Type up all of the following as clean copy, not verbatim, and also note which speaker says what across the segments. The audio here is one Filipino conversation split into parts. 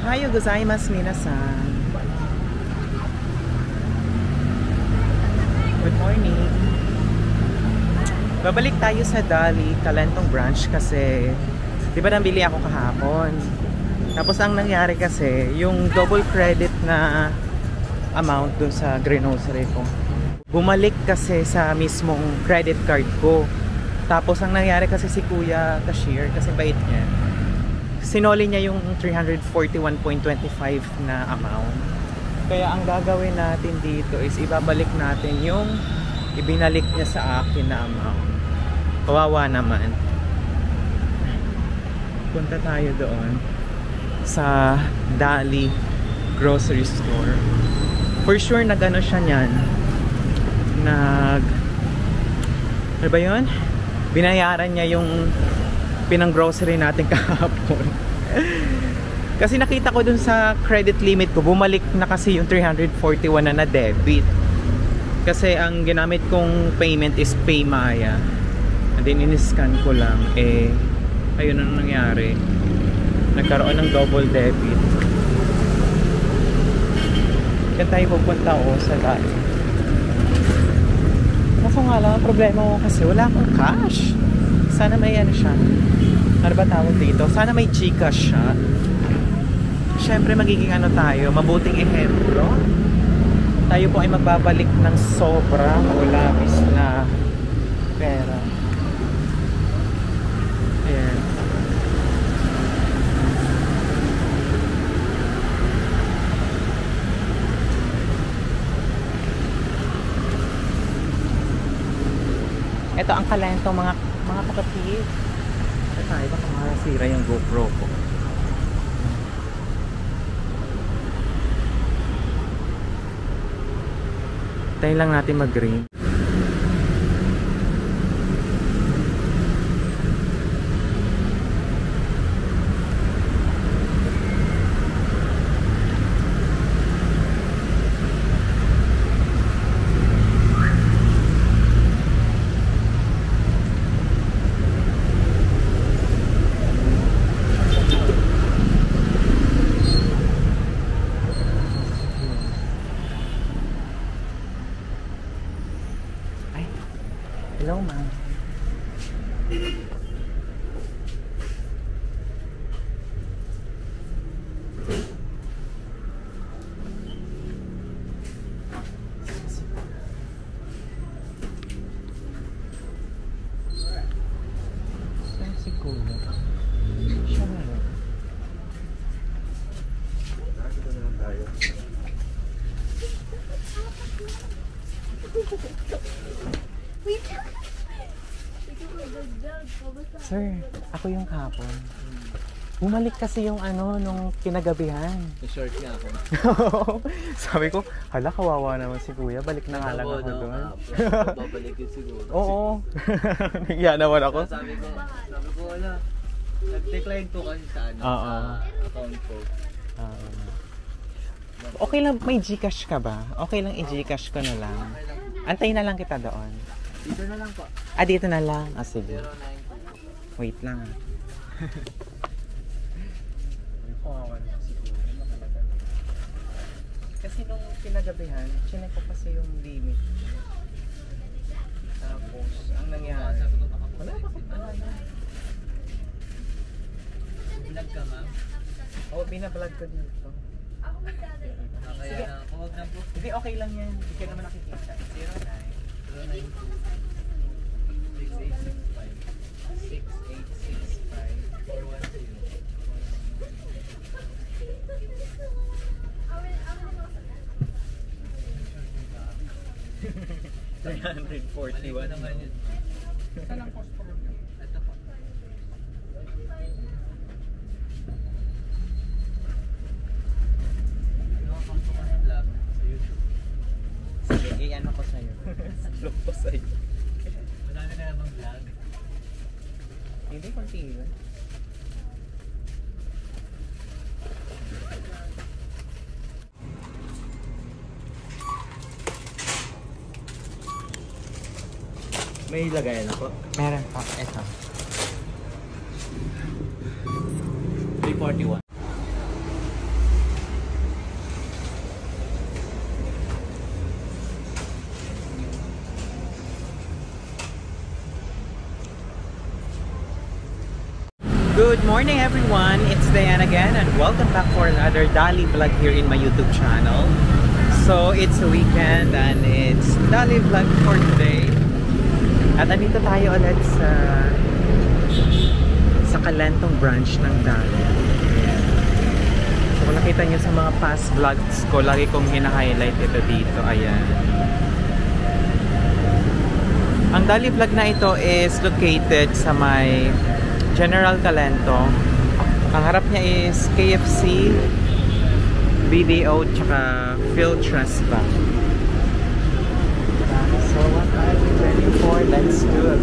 Speaker 1: Ohayo gozaimasu minasan. Good morning. Babalik tayo sa Dali Talentong branch kasi di ba nabili ako kahapon. Tapos ang nangyari kasi yung double credit na amount dun sa grocery ko, bumalik kasi sa mismong credit card ko. Tapos ang nangyari kasi si Kuya Cashier, kasi bait niya, sinoli niya yung 341.25 na amount. Kaya ang gagawin natin dito is ibabalik natin yung ibinalik niya sa akin na amount. Kawawa naman. Punta tayo doon sa Dali Grocery Store. For sure nag-ano siya niyan, ano ba yun? Binayaran niya yung pinang grocery natin kahapon. Kasi nakita ko dun sa credit limit ko, bumalik na kasi yung 341 na debit. Kasi ang ginamit kong payment is PayMaya. And then in-scan ko lang, ayun ang nangyari. Nagkaroon ng double debit. Kaya tayo pupunta sa Dali. Kaso nga lang, ang problema ko kasi wala akong cash. Sana may ano siya. Ano ba tawag dito? Sana may GCash siya. Siyempre magiging ano tayo, mabuting ehemplo. Tayo po ay magbabalik ng sobra o labis na pera. Ayan. Ito ang kalentong mga kapatid. Ito tayo, baka makasira yung GoPro ko. Tayo lang natin mag-green. Hello, ma'am. Saan si Kuya? Siya na yun. Nakakita na lang tayo. Sir, ako yung kahapon. Bumalik kasi yung nung kinagabihan.
Speaker 2: Na-short nga ako.
Speaker 1: Sabi ko, hala, kawawa naman si Kuya. Balik na nga lang ako doon.
Speaker 2: Babalik yun siguro.
Speaker 1: Oo. Nagya naman ako.
Speaker 2: Sabi ko, wala. Nag-decline ko kasi sa account ko.
Speaker 1: Okay lang, may GCash ka ba? Okay lang i-GCash ko na lang. Antayin na lang kita doon.
Speaker 2: Dito na lang po.
Speaker 1: Dito na lang. Sige. Wait lang. Kasi nung pinagabihan, chinek ko kasi yung limit. Tapos, ang nangyari, wala pa kung na.
Speaker 2: Vlog ka, ma'am?
Speaker 1: Oo, binablog ko dito.
Speaker 2: Kaya na, huwag na po.
Speaker 1: Hindi, okay lang yan. Hindi ka naman nakikita.
Speaker 2: 341 naman yun. Saan ang post po? Ito po. Nakakang po ka ng vlog sa YouTube.
Speaker 1: Sige, i-ano ko sa'yo. Vlog ko sa'yo.
Speaker 2: Madami na namang vlog.
Speaker 1: Hindi, continue.
Speaker 2: May lagayan ako?
Speaker 1: Meron pa. Ito.
Speaker 2: 341.
Speaker 1: Good morning everyone, it's Diane again and welcome back for another Dali vlog here in my YouTube channel. So it's a weekend and it's Dali vlog for today. At andito tayo ulit sa Calentong branch ng Dali. So kung nakita nyo sa mga past vlogs ko, lagi kong hina-highlight ito dito. Ayan. Ang Dali vlog na ito is located sa may General Calentong. Ang harap niya is KFC, BDO, tsaka PhilTrust Bank. So what are we ready for? Let's do it.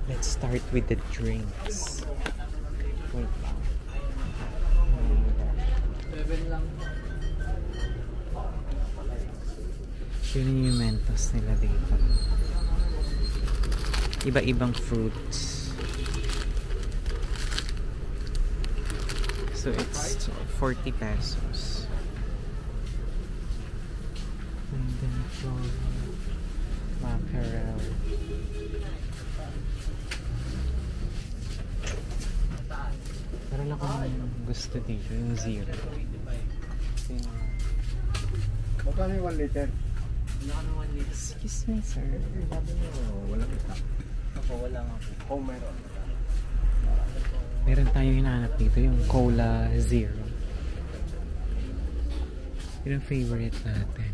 Speaker 1: Let's start with the drinks. Wait lang.
Speaker 2: 7 lang.
Speaker 1: Yun yung Mentos nila dito. Iba-ibang fruits. So it's 40 pesos. And then for mackerel. Meron akong gusto dito, yung zero.
Speaker 2: Magkano yung 1 liter?
Speaker 1: Wala ka ng 1 liter. Excuse me, sir.
Speaker 2: Wala kita. Ako, wala nga po. Oh, meron.
Speaker 1: Meron tayong hinahanap dito, yung Cola Zero. Yun ang favorite natin.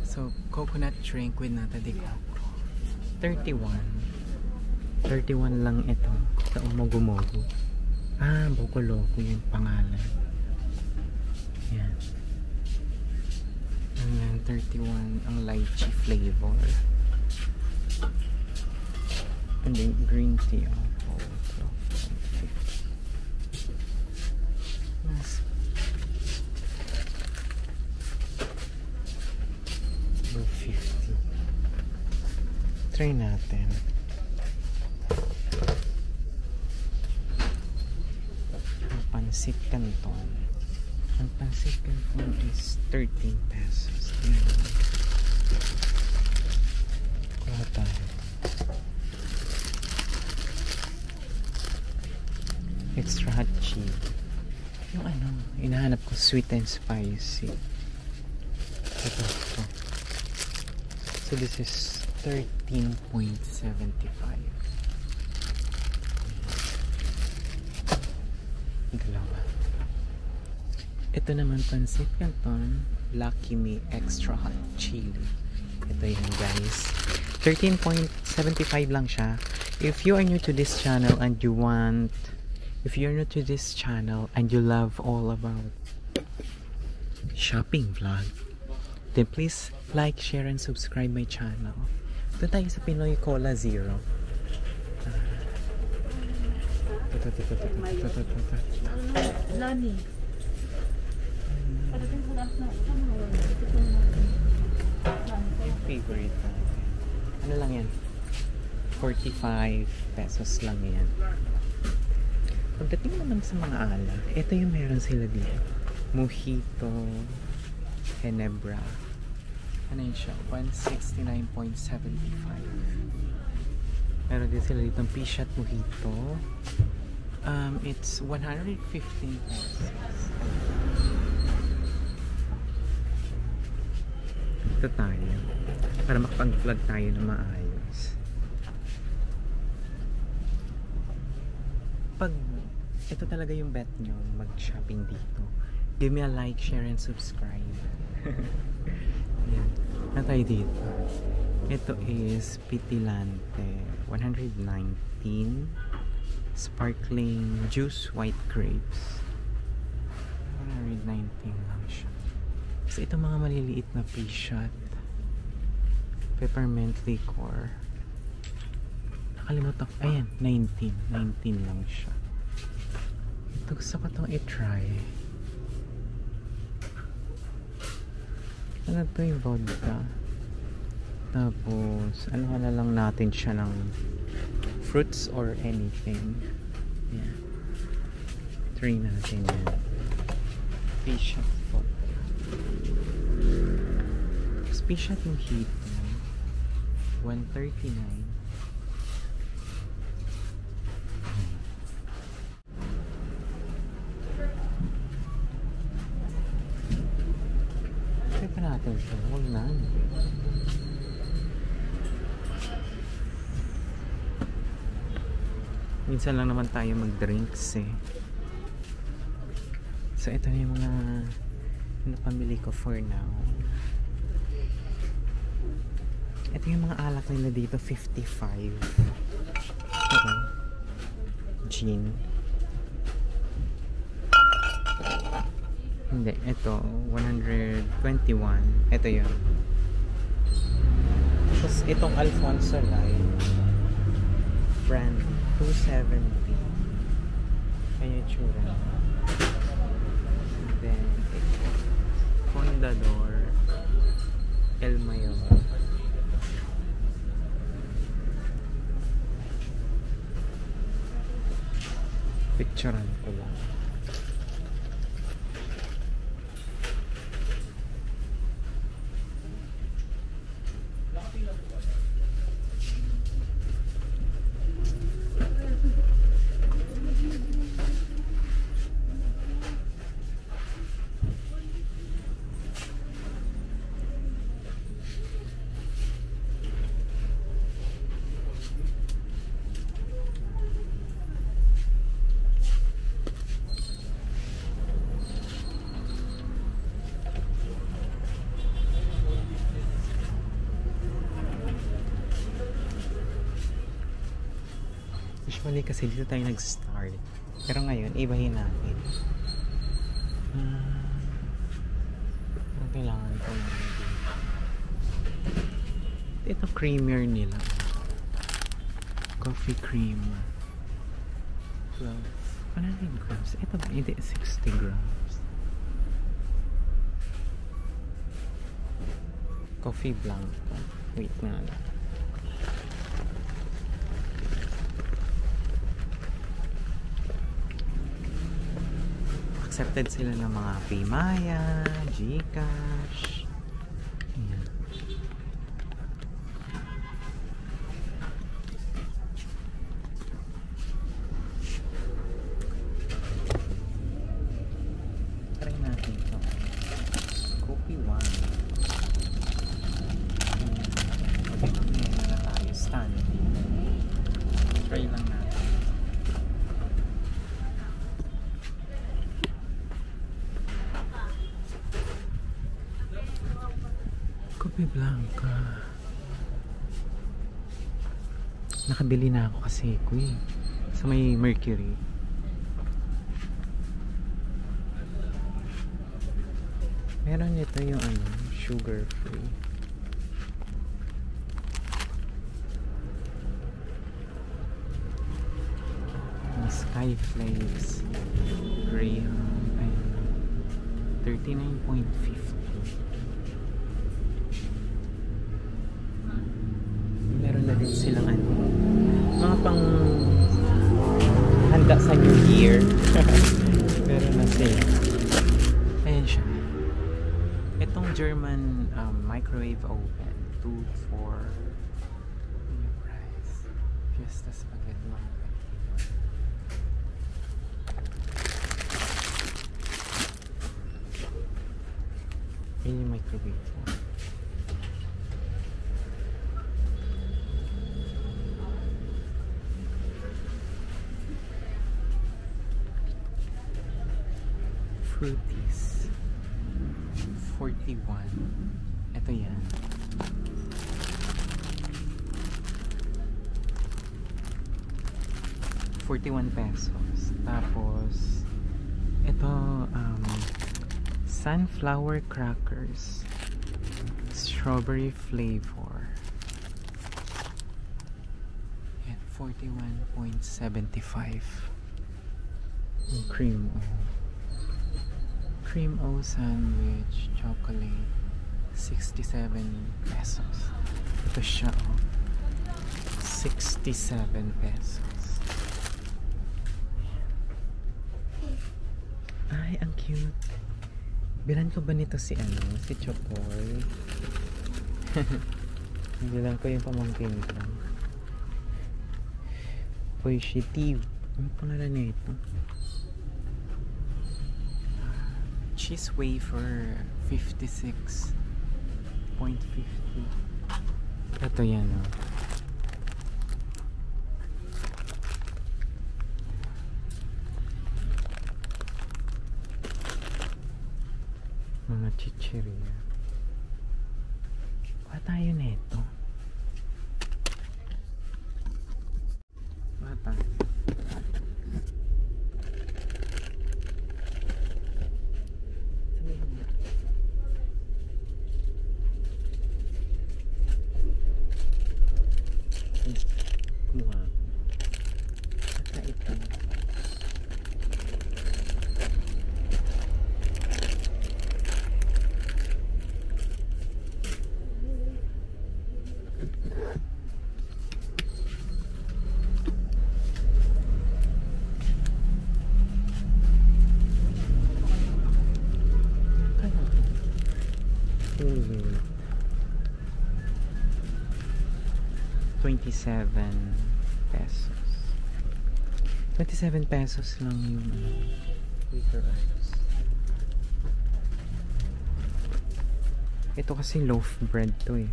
Speaker 1: So, coconut drink with nata de coco. 31 lang ito. Sa Umogo-mogo. Ah, Bokoloko yung pangalan. Yan. And then 31 ang lychee flavor. And then green tea. Oh, 12.50. Yes. Go 50. Try natin. Pansit Canton. Ang Pansit Canton is 13 pesos. Kuha tayo. Extra hot chili. Yung ano, hinahanap ko sweet and spicy. Ito. So this is 13.75. Dalawa. Ito naman Pansit Canton Lucky Me Extra Hot Chili. Ito yan guys. 13.75 lang siya. If you are new to this channel and you want, if you're new to this channel and you love all about shopping vlog, then please like, share, and subscribe my channel. Doon tayo sa Pinoy Cola Zero.
Speaker 3: Lani.
Speaker 1: Yung favorite natin. Ano lang yan? 45 pesos lang yan. Pagdating naman sa mga alak, ito yung meron sila dito. Mojito, Ginebra. Ano yun siya? 169.75. Meron din sila dito ng Pishat Mojito. It's 115 pesos. Ito tayo. Para makapag-vlog tayo na maayos. Pag ito talaga yung bet nyo, mag-shopping dito, give me a like, share, and subscribe. Yan. Ano tayo dito? Ito is Pitilante. 119 sparkling juice white grapes. 119 lang siya. Kasi ito mga maliliit na Pishat peppermint liquor. Nakalimutan ko. Ayan, 19 lang siya. Ito gusto ko itong i-try. Ano to yung vodka? Tapos, ano na lang natin siya ng fruits or anything. Yeah. Try natin yan. Fish shot vodka. Fish shot yung heat mo. 139. Try pa natin siya. Huwag na. Minsan lang naman tayo mag-drinks eh. So ito na yung mga napamili ko for now. Ito yung mga alak nila dito, 55. Okay. Gin. Hindi, ito 121. Ito yun. Tapos itong Alfonso Lime brand 270. Ayan yung tsura. And then ito Fundador El Mayor. Picturean ko lang. Usually kasi dito tayo nag-start. Pero ngayon, ibahin natin. Ang kailangan ko na dito. Ito creamer nila. Coffee cream. 12. 100 grams. Ito ba? Hindi, 60 grams. Coffee blanco. Wait na lang. Accepted sila ng mga Paymaya, Gcash. Ayan. Try natin ito. Kopi 1. Okay, ngayon na tayo. Stand. Try lang natin. Kopi Blanca. Nakabili na ako kasi ko eh. Sa may Mercury. Meron nito yung ano, sugar free. Skyflakes. Graham. 39.50. Meron na din silang ano, mga pang handa sa New Year. Meron na sila. Ayan siya. Itong German microwave oven 2 for yung price. Fiesta Spaghetti 150. Yun yung microwave. Fruities 41. Ito yan. ₱41. Tapos ito sunflower crackers strawberry flavor. Yan, 41.75. Cream O sandwich chocolate 67 pesos. Ito siya, oh. 67 pesos. Ay, ang cute. Bilan ko ba nito si Chokoy? Bilan ko yung pamangkin ko. Positive. Ano pangalan na ito? Cheese wafer 56.50. Ito yan, oh. Mga chichirya. Kuha tayo nito. Kuha tayo. Kumuha. Basta ito. Wait. 27 pesos. 27 pesos lang yung wafer ice. Ito kasi loaf bread to eh.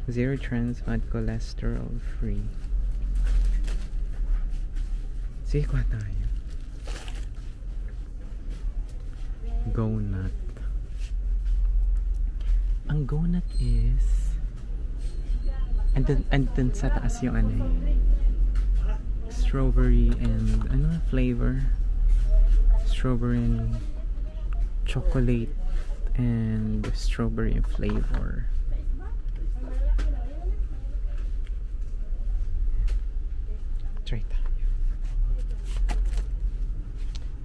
Speaker 1: Zero trans fat, cholesterol free. Sige, kuha tayo. Gonut. Ang gonut is and then sa taas yung strawberry and flavor, strawberry and chocolate and strawberry flavor. Try tayo.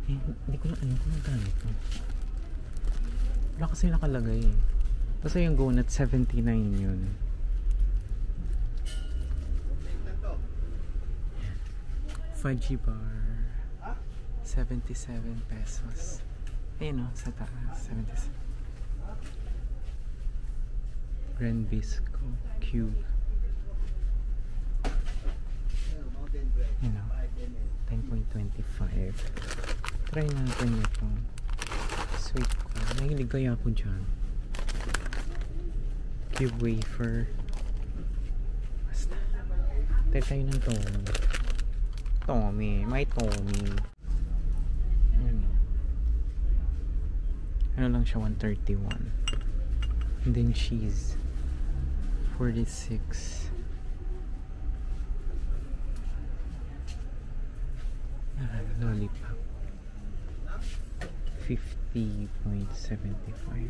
Speaker 1: Hindi ko na kung magkano ito. Wala kasi nakalagay eh. Basta yung donut 79 yun. Fudgy bar 77 pesos. Ayun o, sa taas 77. Grand Bisco Cube. Ayun o, 10.25. Try natin ito. Sweet corn. Nahilig kaya ako dyan. Cube wafer. Basta. Try tayo ng Tommy. May Tommy. Ano lang siya, 131. And then cheese 46. Lollipop 50.75.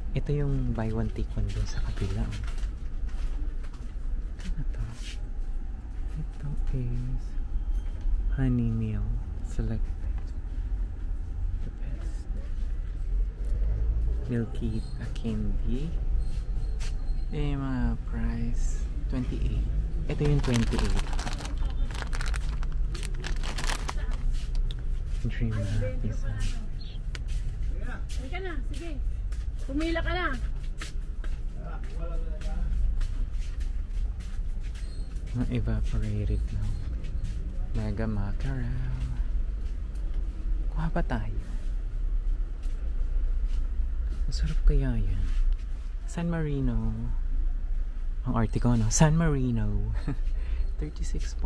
Speaker 1: Ito yung buy one take one dun sa kabila. Ano to? Ito is honey meal selected. The best. Milky candy. Mga price 28. Ito yung 28. Dream happy sandwich.
Speaker 3: Halika na, sige. Pumila ka na.
Speaker 1: Evaporated na. Mega mackerel. Kuha pa tayo. Masarap kaya yan. San Marino. Ang arte ko, no? San Marino. 36.25.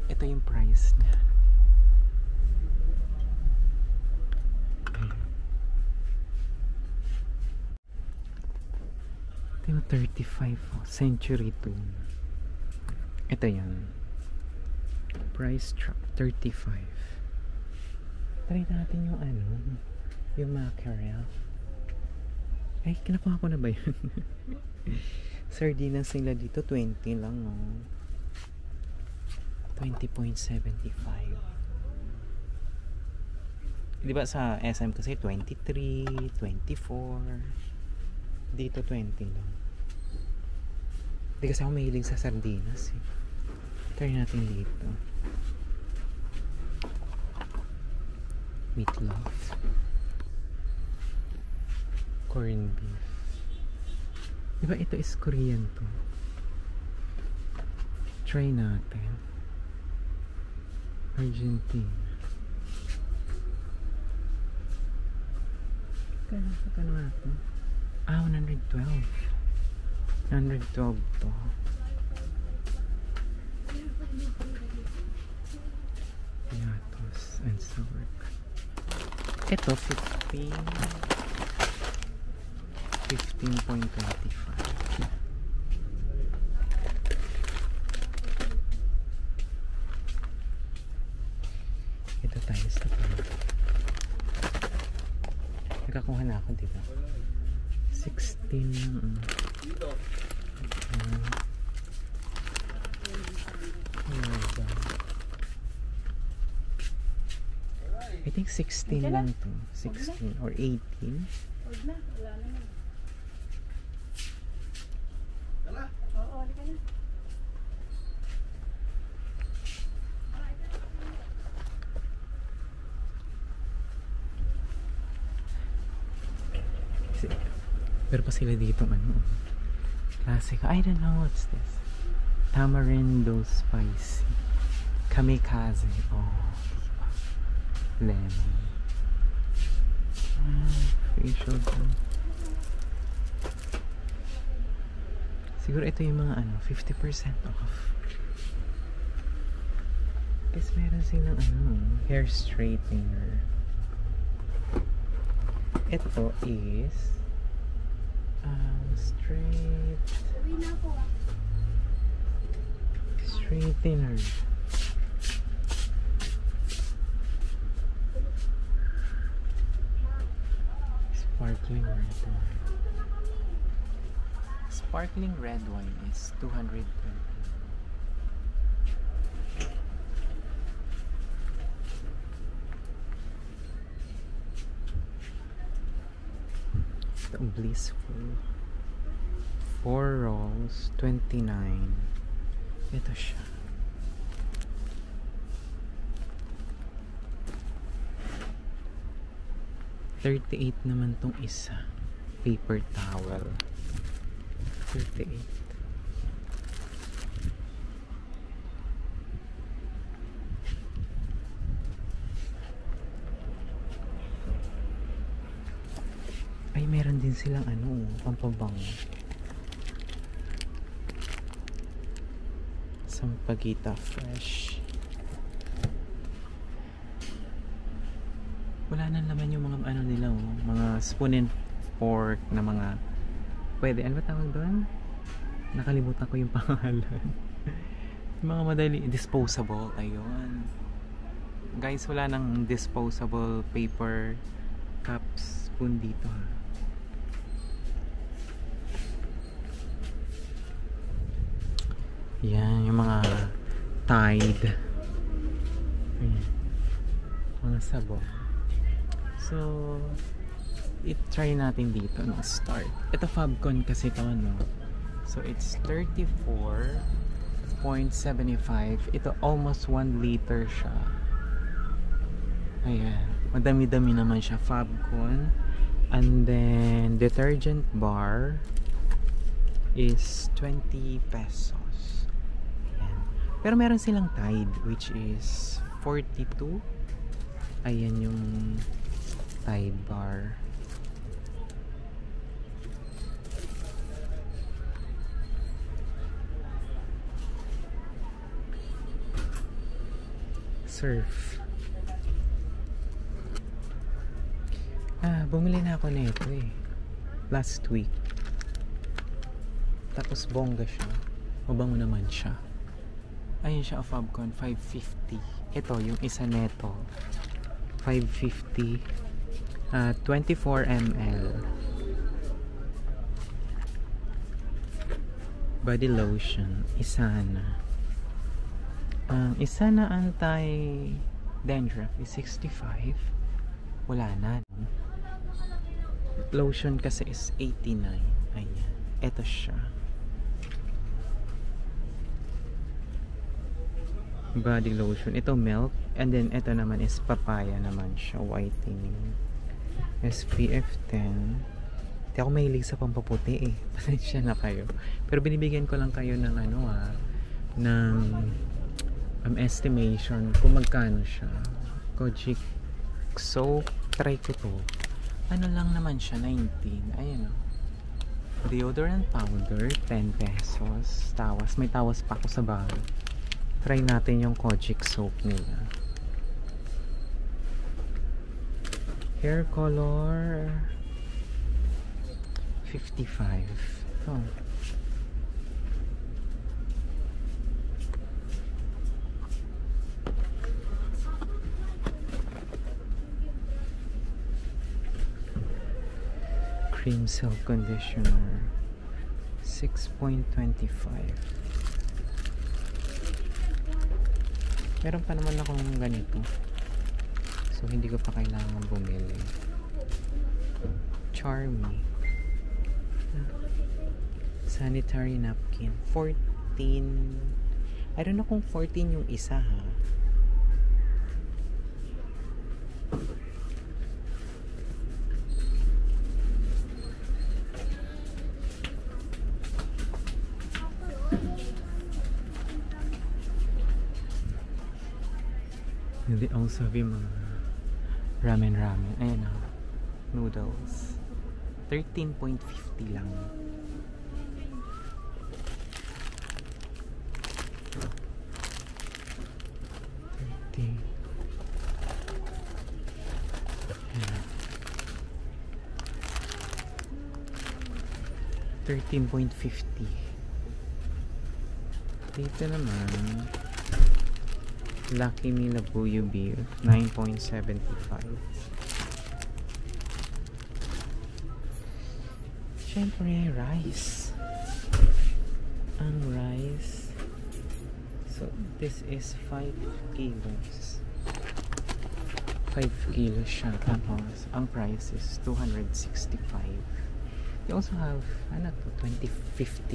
Speaker 1: Ito yung price niya. Ito yung 35. Oh. Century Tune. Ito yan. Price drop 35. Try natin yung yung mackerel. Ay, kinakuha ko na ba yun? Sardinas nila dito 20 lang, oh. 20.75. Di ba sa SM kasi 23, 24. Dito 20 lang. Hindi kasi ako mahilig sa sardinas eh. Try natin dito. Meatloaf. Corned beef. Diba ito is Korean to? Try natin. Argentina. Kano nga ito? 112. 112 to. Tomatoes and sauerkraut. Ito 15.25. Ito tayo sa pala. Nakakuha na ako, diba? 16. I think 16 lang to. 16 or 18.
Speaker 3: Huwag na, wala naman. Oo, halika na.
Speaker 1: Pero pa sila dito ano, classic. I don't know what's this. Tamarindo spicy. Kamikaze. Oh, diba? Lemon. Facial cream. Siguro ito yung mga ano, 50% off. Guys, meron silang ano, hair straightener. Ito is straightener. Sparkling red wine. Sparkling red wine is 220. Blissful 4 rolls 29. Ito siya. $38 naman tong isa. Paper towel. 38. Ay, meron din silang ano, pampabango. Sampagita fresh. Wala na naman yung mga ano nila, oh, mga spoon and fork na mga pwede. Ano ba tawag doon? Nakalimutan ko yung pangalan. Yung mga madali disposable. Ayun. Guys, wala nang disposable paper cups, spoon dito. Yan, yung mga Tide. Ayan. Mga sabon. So, i-try natin dito no start. Ito Fabcon kasi ito ano. So, it's 34.75. Ito almost 1 liter siya. Ayan. Madami-dami naman siya. Fabcon. And then, detergent bar is 20 pesos. Pero meron silang Tide which is 42. Ayan yung Tide bar. Surf. Bumili na ako na ito eh. Last week. Tapos bongga siya. Mabango naman siya. Ayun siya, Fabcon, 550. Ito, yung isa neto. 550. 24 ml. Body lotion. Isa na. Ang isa na anti-dandruff is 65. Wala na. Lotion kasi is 89. Ayan. Ito siya. Body lotion. Ito milk. And then ito naman is papaya naman siya. Whitening. SPF 10. Hindi ako mahilig sa pampaputi eh. Pasensya na kayo. Pero binibigyan ko lang kayo ng ng estimation kung magkano siya. Kojic soap. Try ko to. Ano lang naman siya, 19. Ayan o. Deodorant powder, 10 pesos. Tawas. May tawas pa ako sa bahay. Try natin yung Kojic soap nila. Hair color 55. Ito. Cream Silk Conditioner 6.25. Meron pa naman akong ganito, so hindi ko pa kailangan bumili. Charmy sanitary napkin 14. I don't know kung 14 yung isa ha. They also have yung mga ramen. Ayan o. Noodles. 13.50 lang. $13.50. Dito naman Lucky Me Labuyo Beer 9.75. Siyempre rice. Ang rice, so this is 5 kilos. 5 kilos siya. Tapos ang price is 265. They also have 50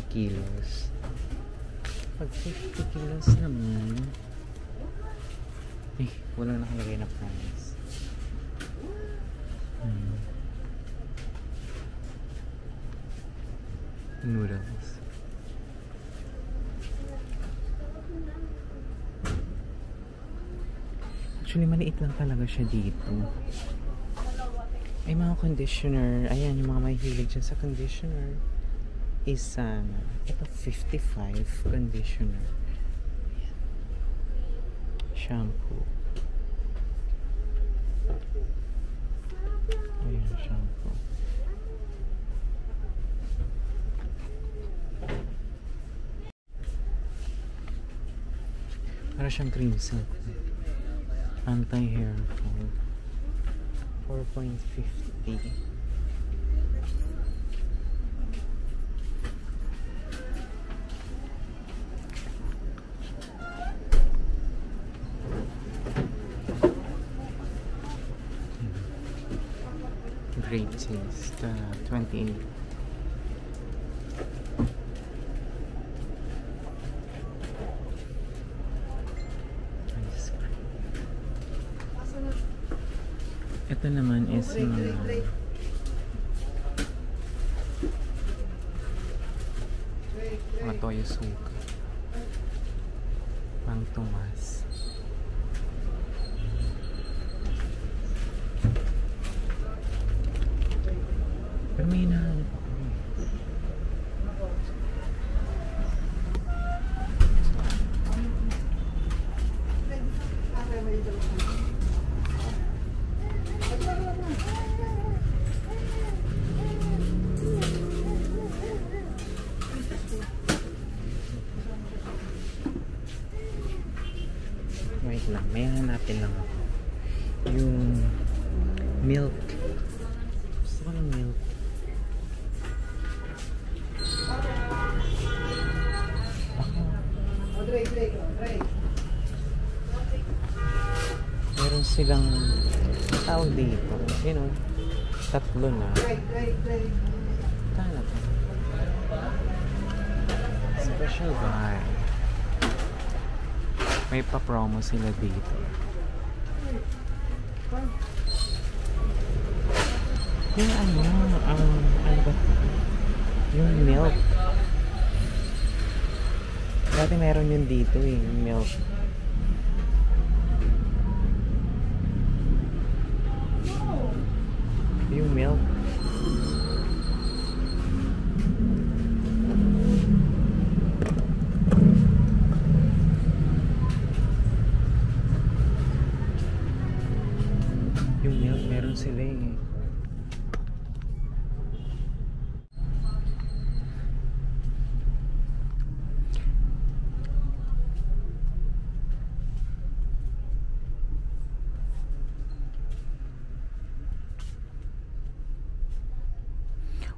Speaker 1: kilos. Pag 50 kilos naman, wala nakalagay na price. Noodles. Actually, maliit lang talaga siya dito. Ay, mga conditioner. Ayan, yung mga may hilig dyan sa conditioner. Isa na. Ito, 55 conditioner. Ayan. Shampoo. Ayan, shampoo. Para siyang cream silk. Anti-hair fall. 4.50. Great taste. 28. Ito naman is mga toyo suka. Pang Tomas. Pero may hinahanap ako. Wait lang, may hanapin lang ako. Yung milk. Gusto ko ng milk. silang tawag dito. You know, tatlo na. Tana to. Special buy. May pa-promo sila dito. Yung ano ba? Yung milk. Dati meron yun dito eh, yung milk. Yung milk. Yung milk meron sila eh.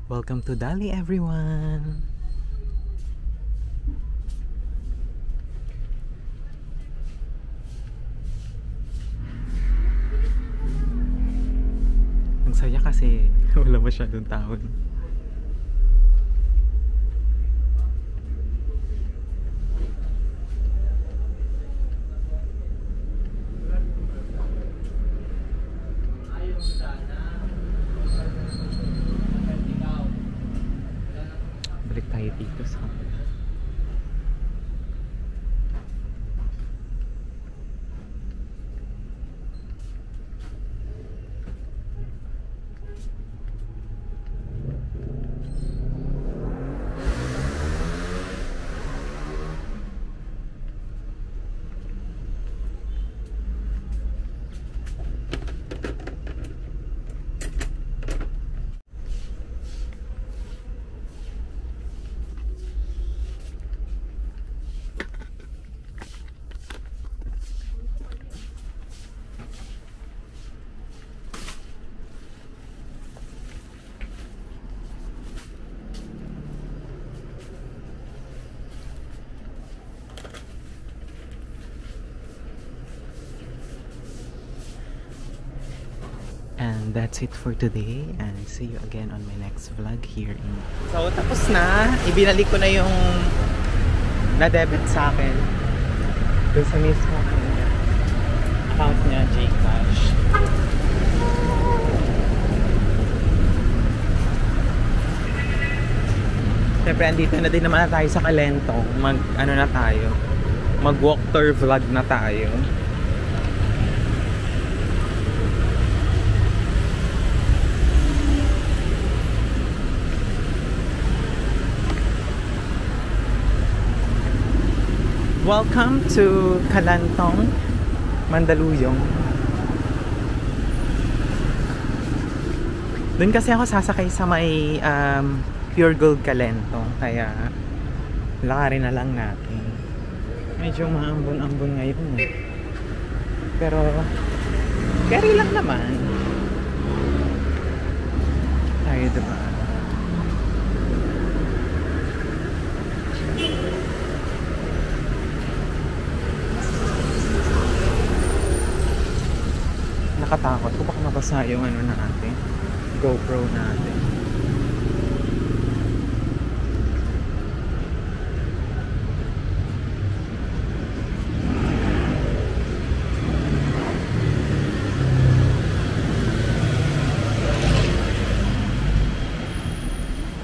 Speaker 1: Welcome to Dali, everyone! Ang saya kasi wala masyadong tao. Balik tayo dito sa And that's it for today, and see you again on my next vlog here in... So tapos na, ibinalik ko na yung na-debit sa akin doon sa mismo account niya, Gcash. Siyempre andito na din naman tayo sa Calentong, mag-walk tour vlog na tayo. Welcome to Calentong, Mandaluyong. Doon kasi ako sasakay sa may Pure Gold Calentong, kaya lakarin na lang natin. Medyo maambon-ambon ngayon eh. Pero carry lang naman. Tayo diba? Nakatakot ko baka mabasa yung ano natin, GoPro natin.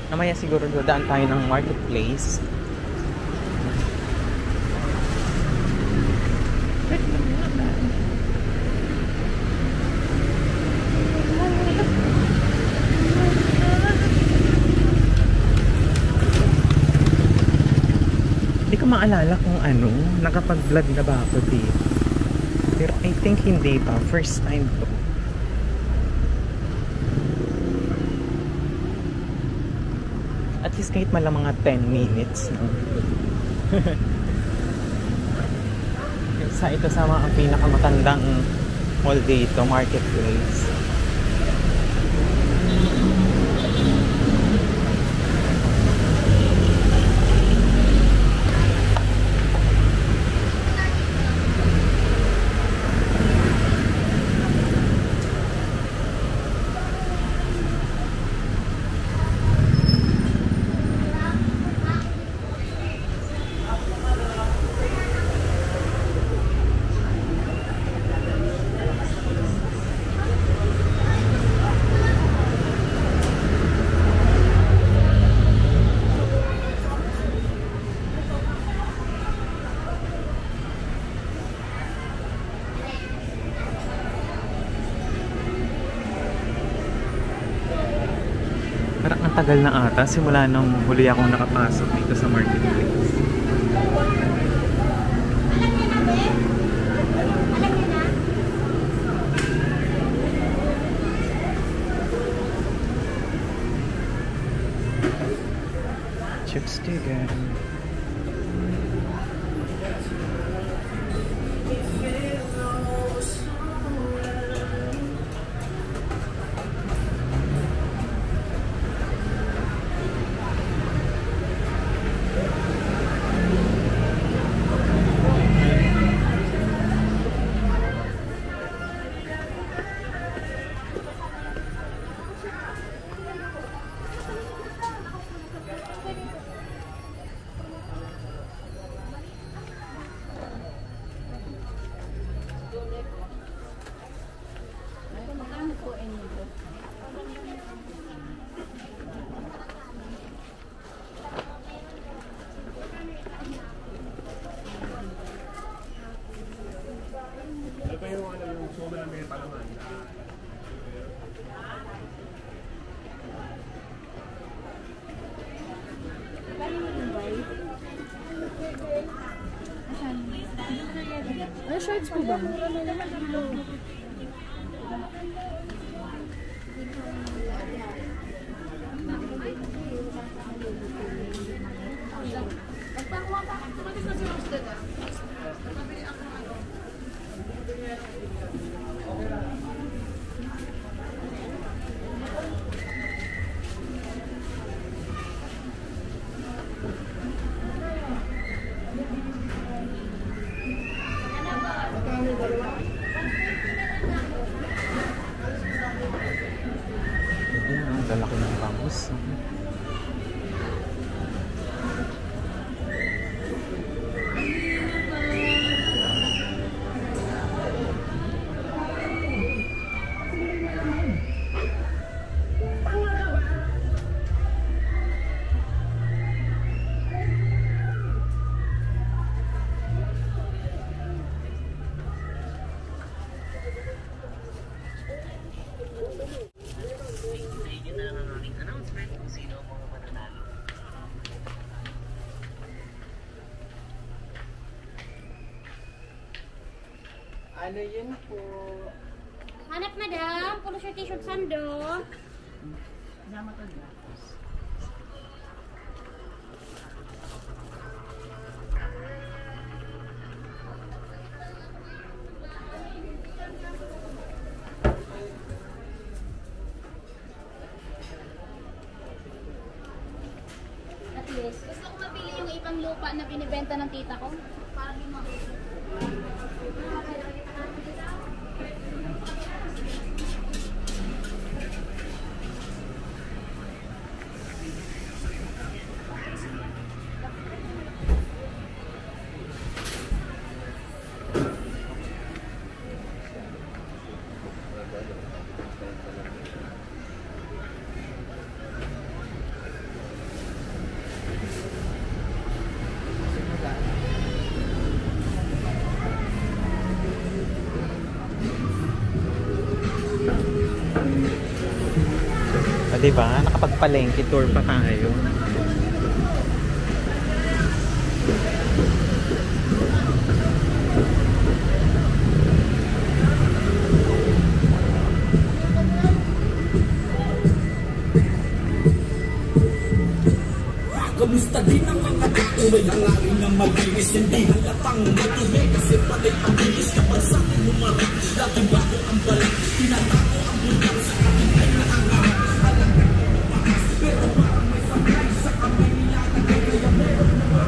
Speaker 1: Mamaya siguro dadaan tayo ng marketplace. Hindi ko maalala kung ano, nakapag-vlog na ba ako dito. Pero I think hindi pa. First time to. At least kahit man lang mga 10 minutes, no? Ito sa mga pinakamatandang mall dito, marketplace. tagal na ata simula nung huli akong nakapasok dito sa marketplace. Chipstick again.
Speaker 3: Ano shorts po ba?
Speaker 1: Lalaki ng bangus.
Speaker 2: Ano yun po?
Speaker 3: Hanap madam, polo shirt t-shirt sando. At least, gusto ko mapili yung ipang lupa na binibenta ng tita ko. Para di mahuli.
Speaker 1: Diba? Nakapagpalengke tour pa tayo.
Speaker 4: Kamusta din ang mga tuway hangarin ng malinis, hindi halatang matuloy kasi pati ang bilis kapag sa akin lumarap. Dating bago ang balik, tinatago ang bulkan sa akin ay naangarap. Alam ko makas, pero parang may sakay sa kamay nilalagay, kaya meron na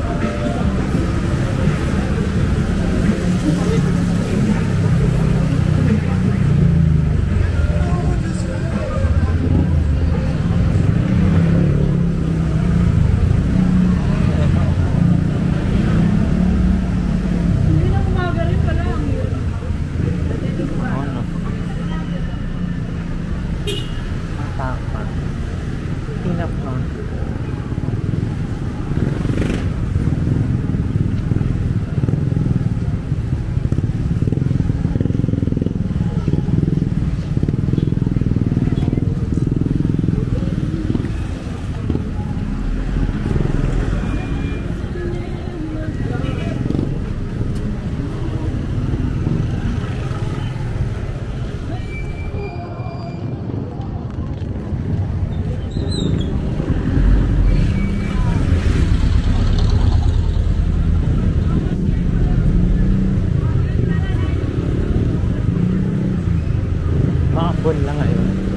Speaker 1: ibon lang ngayon.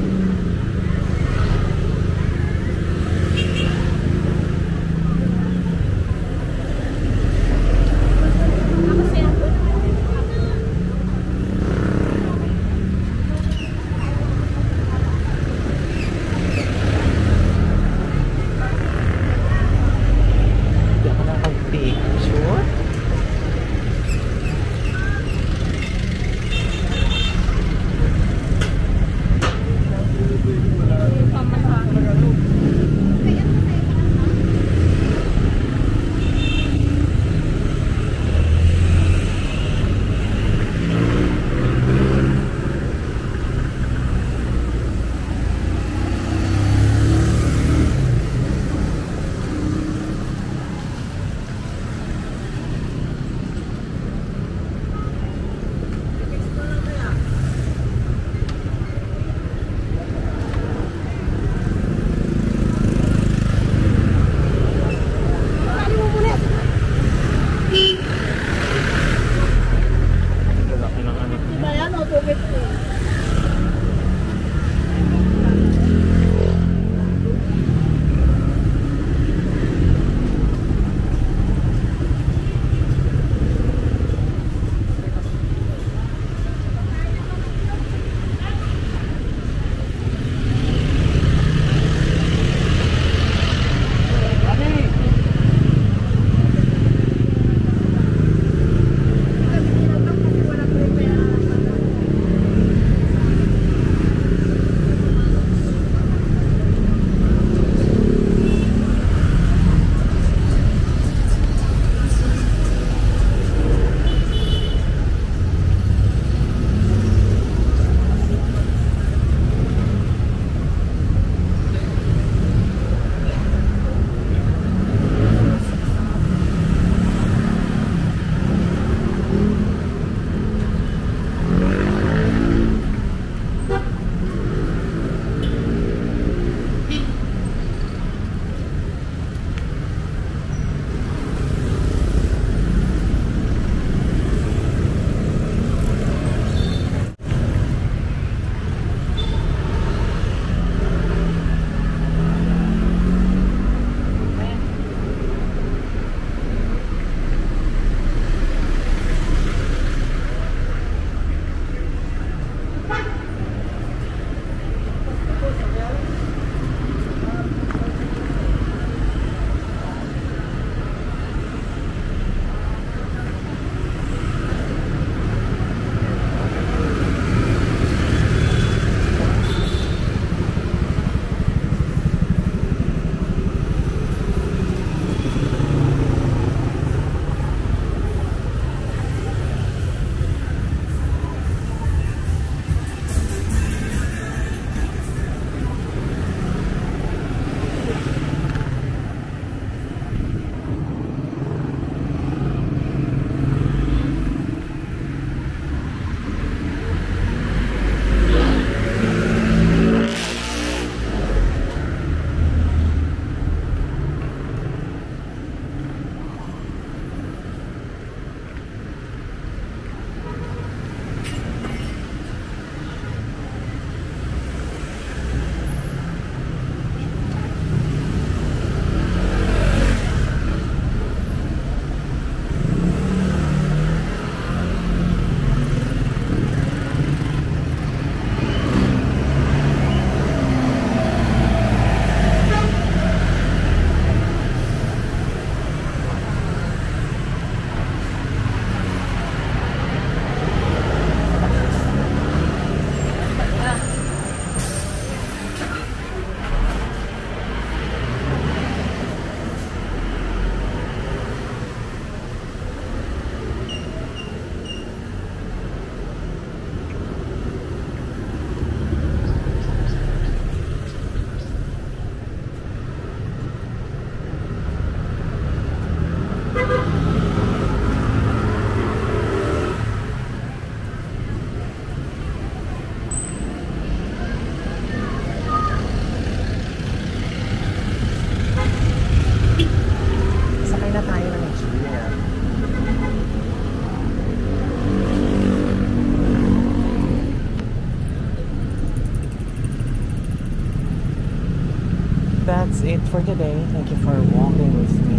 Speaker 1: that's it for today. Thank you for walking with me.